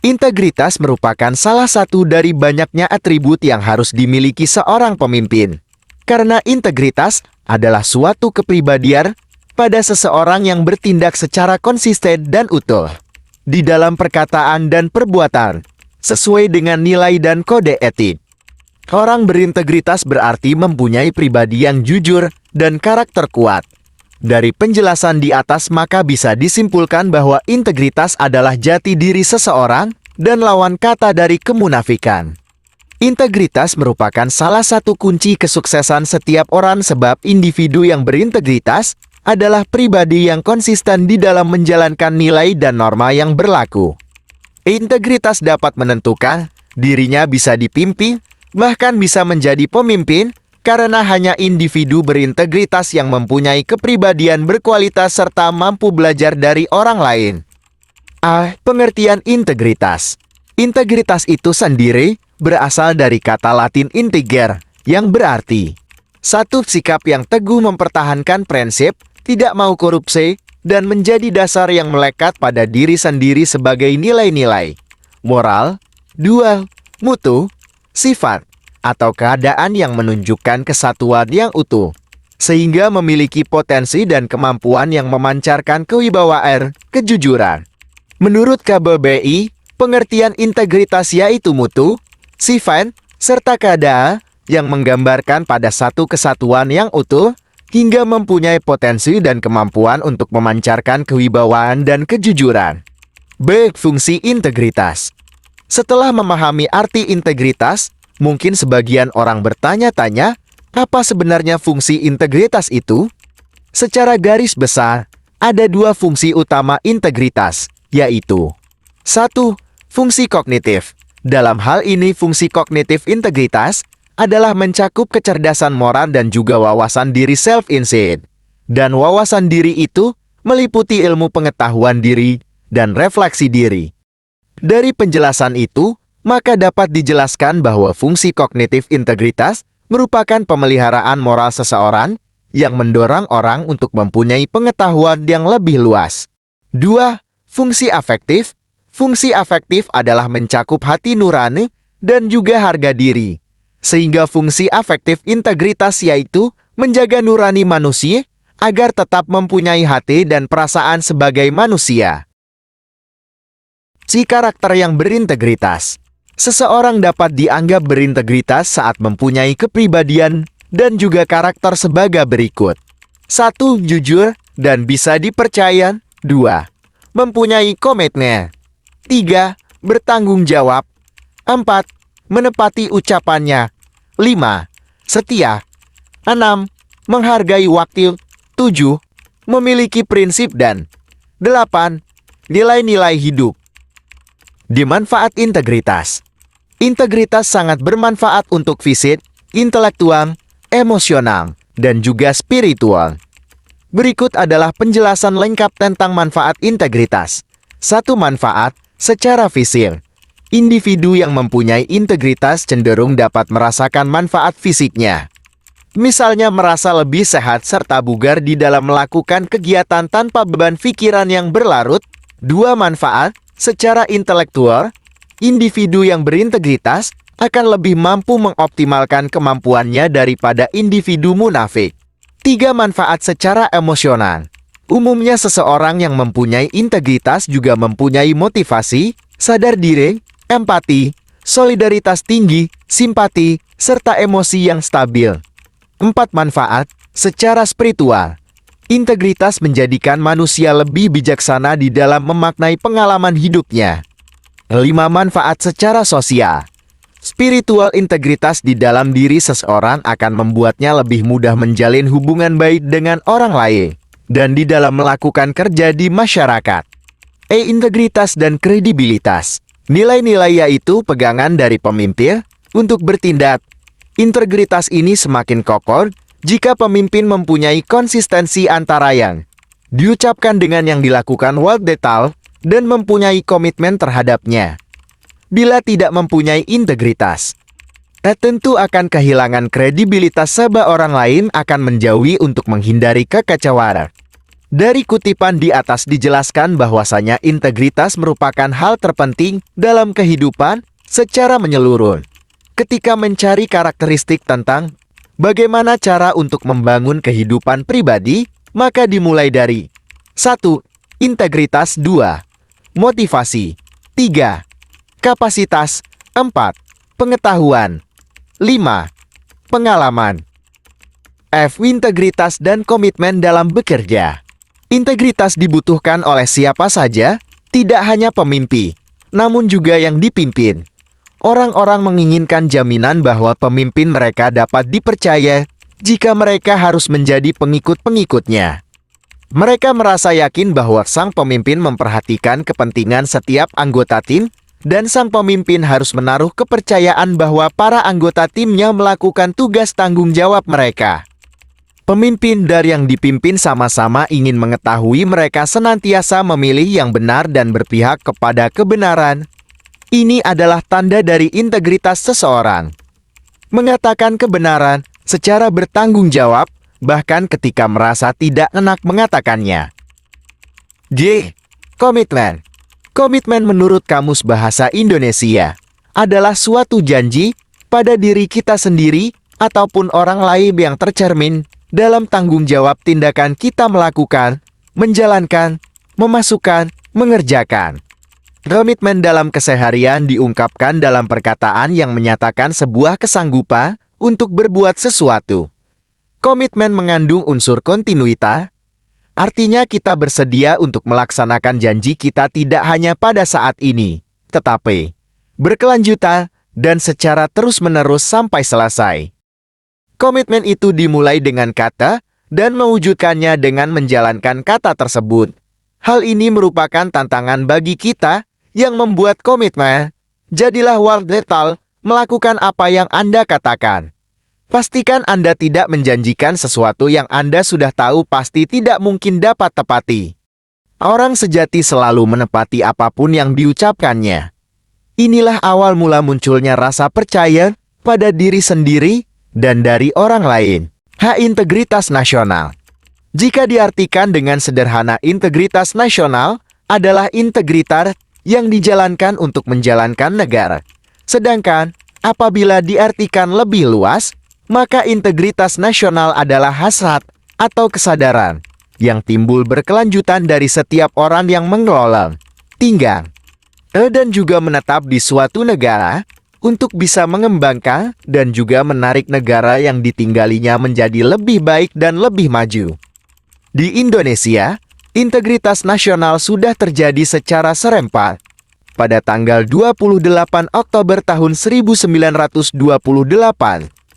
Integritas merupakan salah satu dari banyaknya atribut yang harus dimiliki seorang pemimpin. Karena integritas adalah suatu kepribadian pada seseorang yang bertindak secara konsisten dan utuh di dalam perkataan dan perbuatan, sesuai dengan nilai dan kode etik. Orang berintegritas berarti mempunyai pribadi yang jujur dan karakter kuat. Dari penjelasan di atas maka bisa disimpulkan bahwa integritas adalah jati diri seseorang dan lawan kata dari kemunafikan. Integritas merupakan salah satu kunci kesuksesan setiap orang sebab individu yang berintegritas adalah pribadi yang konsisten di dalam menjalankan nilai dan norma yang berlaku. Integritas dapat menentukan dirinya bisa dipimpin, bahkan bisa menjadi pemimpin, karena hanya individu berintegritas yang mempunyai kepribadian berkualitas serta mampu belajar dari orang lain. Pengertian integritas. Integritas itu sendiri berasal dari kata Latin integer, yang berarti satu sikap yang teguh mempertahankan prinsip, tidak mau korupsi, dan menjadi dasar yang melekat pada diri sendiri sebagai nilai-nilai moral. 2. Mutu, sifat, atau keadaan yang menunjukkan kesatuan yang utuh, sehingga memiliki potensi dan kemampuan yang memancarkan kewibawaan, kejujuran. Menurut KBBI, pengertian integritas yaitu mutu, sifat, serta keadaan yang menggambarkan pada satu kesatuan yang utuh, hingga mempunyai potensi dan kemampuan untuk memancarkan kewibawaan dan kejujuran. Fungsi integritas. Setelah memahami arti integritas, mungkin sebagian orang bertanya-tanya, apa sebenarnya fungsi integritas itu? Secara garis besar, ada dua fungsi utama integritas, yaitu 1. Fungsi kognitif. Dalam hal ini fungsi kognitif integritas adalah mencakup kecerdasan moral dan juga wawasan diri self-insight. Dan wawasan diri itu meliputi ilmu pengetahuan diri dan refleksi diri. Dari penjelasan itu, maka dapat dijelaskan bahwa fungsi kognitif integritas merupakan pemeliharaan moral seseorang yang mendorong orang untuk mempunyai pengetahuan yang lebih luas. 2. Fungsi afektif. Fungsi afektif adalah mencakup hati nurani dan juga harga diri. Sehingga fungsi afektif integritas yaitu menjaga nurani manusia agar tetap mempunyai hati dan perasaan sebagai manusia. Si karakter yang berintegritas. Seseorang dapat dianggap berintegritas saat mempunyai kepribadian dan juga karakter sebagai berikut. 1. Jujur dan bisa dipercaya. 2. Mempunyai komitmen. 3. Bertanggung jawab. 4. Menepati ucapannya. 5. Setia. 6. Menghargai waktu. 7. Memiliki prinsip dan 8. Nilai-nilai hidup. Dimanfaat integritas. Integritas sangat bermanfaat untuk fisik, intelektual, emosional, dan juga spiritual. Berikut adalah penjelasan lengkap tentang manfaat integritas. 1. Manfaat secara fisik. Individu yang mempunyai integritas cenderung dapat merasakan manfaat fisiknya. Misalnya merasa lebih sehat serta bugar di dalam melakukan kegiatan tanpa beban pikiran yang berlarut. 2. Manfaat secara intelektual. Individu yang berintegritas akan lebih mampu mengoptimalkan kemampuannya daripada individu munafik. 3. Manfaat secara emosional. Umumnya seseorang yang mempunyai integritas juga mempunyai motivasi, sadar diri, empati, solidaritas tinggi, simpati, serta emosi yang stabil. 4. Manfaat secara spiritual. Integritas menjadikan manusia lebih bijaksana di dalam memaknai pengalaman hidupnya. 5. Manfaat secara sosial. Spiritual integritas di dalam diri seseorang akan membuatnya lebih mudah menjalin hubungan baik dengan orang lain dan di dalam melakukan kerja di masyarakat. Integritas dan kredibilitas. Nilai-nilai yaitu pegangan dari pemimpin untuk bertindak. Integritas ini semakin kokoh jika pemimpin mempunyai konsistensi antara yang diucapkan dengan yang dilakukan secara detail dan mempunyai komitmen terhadapnya. Bila tidak mempunyai integritas, tentu akan kehilangan kredibilitas sebab orang lain akan menjauhi untuk menghindari kekacauan. Dari kutipan di atas dijelaskan bahwasanya integritas merupakan hal terpenting dalam kehidupan secara menyeluruh. Ketika mencari karakteristik tentang bagaimana cara untuk membangun kehidupan pribadi, maka dimulai dari 1. Integritas. 2. Motivasi. 3. Kapasitas. 4. Pengetahuan. 5. Pengalaman. F. Integritas dan komitmen dalam bekerja. Integritas dibutuhkan oleh siapa saja, tidak hanya pemimpin, namun juga yang dipimpin. Orang-orang menginginkan jaminan bahwa pemimpin mereka dapat dipercaya jika mereka harus menjadi pengikut-pengikutnya. Mereka merasa yakin bahwa sang pemimpin memperhatikan kepentingan setiap anggota tim, dan sang pemimpin harus menaruh kepercayaan bahwa para anggota timnya melakukan tugas tanggung jawab mereka. Pemimpin dan yang dipimpin sama-sama ingin mengetahui mereka senantiasa memilih yang benar dan berpihak kepada kebenaran. Ini adalah tanda dari integritas seseorang. Mengatakan kebenaran secara bertanggung jawab, bahkan ketika merasa tidak enak mengatakannya. J. Komitmen. Komitmen menurut Kamus Bahasa Indonesia adalah suatu janji pada diri kita sendiri ataupun orang lain yang tercermin dalam tanggung jawab tindakan kita melakukan, menjalankan, memasukkan, mengerjakan. Komitmen dalam keseharian diungkapkan dalam perkataan yang menyatakan sebuah kesanggupan untuk berbuat sesuatu. Komitmen mengandung unsur kontinuitas, artinya kita bersedia untuk melaksanakan janji kita tidak hanya pada saat ini, tetapi berkelanjutan dan secara terus-menerus sampai selesai. Komitmen itu dimulai dengan kata dan mewujudkannya dengan menjalankan kata tersebut. Hal ini merupakan tantangan bagi kita yang membuat komitmen. Jadilah wardetal, melakukan apa yang Anda katakan. Pastikan Anda tidak menjanjikan sesuatu yang Anda sudah tahu pasti tidak mungkin dapat tepati. Orang sejati selalu menepati apapun yang diucapkannya. Inilah awal mula munculnya rasa percaya pada diri sendiri dan dari orang lain. H. Integritas nasional. Jika diartikan dengan sederhana, integritas nasional adalah integritas yang dijalankan untuk menjalankan negara. Sedangkan, apabila diartikan lebih luas, maka integritas nasional adalah hasrat atau kesadaran yang timbul berkelanjutan dari setiap orang yang mengelola, tinggal, dan juga menetap di suatu negara, untuk bisa mengembangkan dan juga menarik negara yang ditinggalinya menjadi lebih baik dan lebih maju. Di Indonesia, integritas nasional sudah terjadi secara serempak. Pada tanggal 28 Oktober tahun 1928,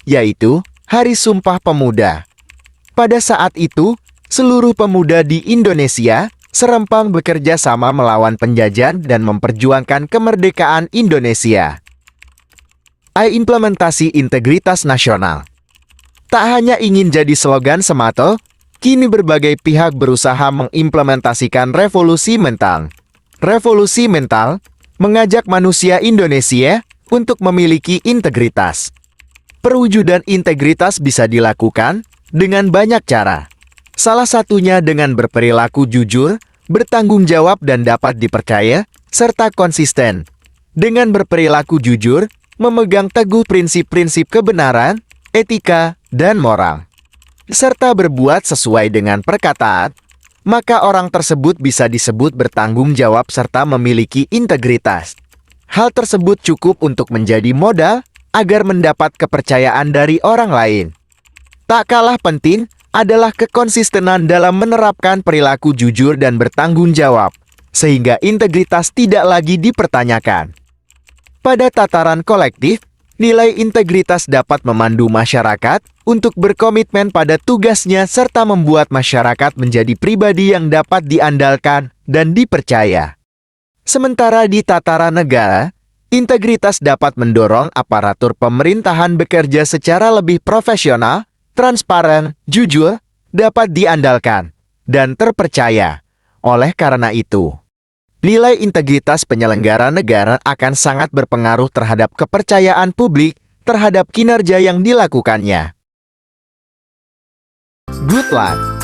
yaitu Hari Sumpah Pemuda. Pada saat itu, seluruh pemuda di Indonesia serempak bekerja sama melawan penjajah dan memperjuangkan kemerdekaan Indonesia. Implementasi integritas nasional. Tak hanya ingin jadi slogan semata, kini berbagai pihak berusaha mengimplementasikan revolusi mental. Revolusi mental mengajak manusia Indonesia untuk memiliki integritas. Perwujudan integritas bisa dilakukan dengan banyak cara. Salah satunya dengan berperilaku jujur, bertanggung jawab dan dapat dipercaya, serta konsisten. Dengan berperilaku jujur, memegang teguh prinsip-prinsip kebenaran, etika, dan moral, serta berbuat sesuai dengan perkataan, maka orang tersebut bisa disebut bertanggung jawab serta memiliki integritas. Hal tersebut cukup untuk menjadi modal agar mendapat kepercayaan dari orang lain. Tak kalah penting adalah kekonsistenan dalam menerapkan perilaku jujur dan bertanggung jawab, sehingga integritas tidak lagi dipertanyakan. Pada tataran kolektif, nilai integritas dapat memandu masyarakat untuk berkomitmen pada tugasnya serta membuat masyarakat menjadi pribadi yang dapat diandalkan dan dipercaya. Sementara di tataran negara, integritas dapat mendorong aparatur pemerintahan bekerja secara lebih profesional, transparan, jujur, dapat diandalkan, dan terpercaya. Oleh karena itu, nilai integritas penyelenggara negara akan sangat berpengaruh terhadap kepercayaan publik terhadap kinerja yang dilakukannya. Good luck!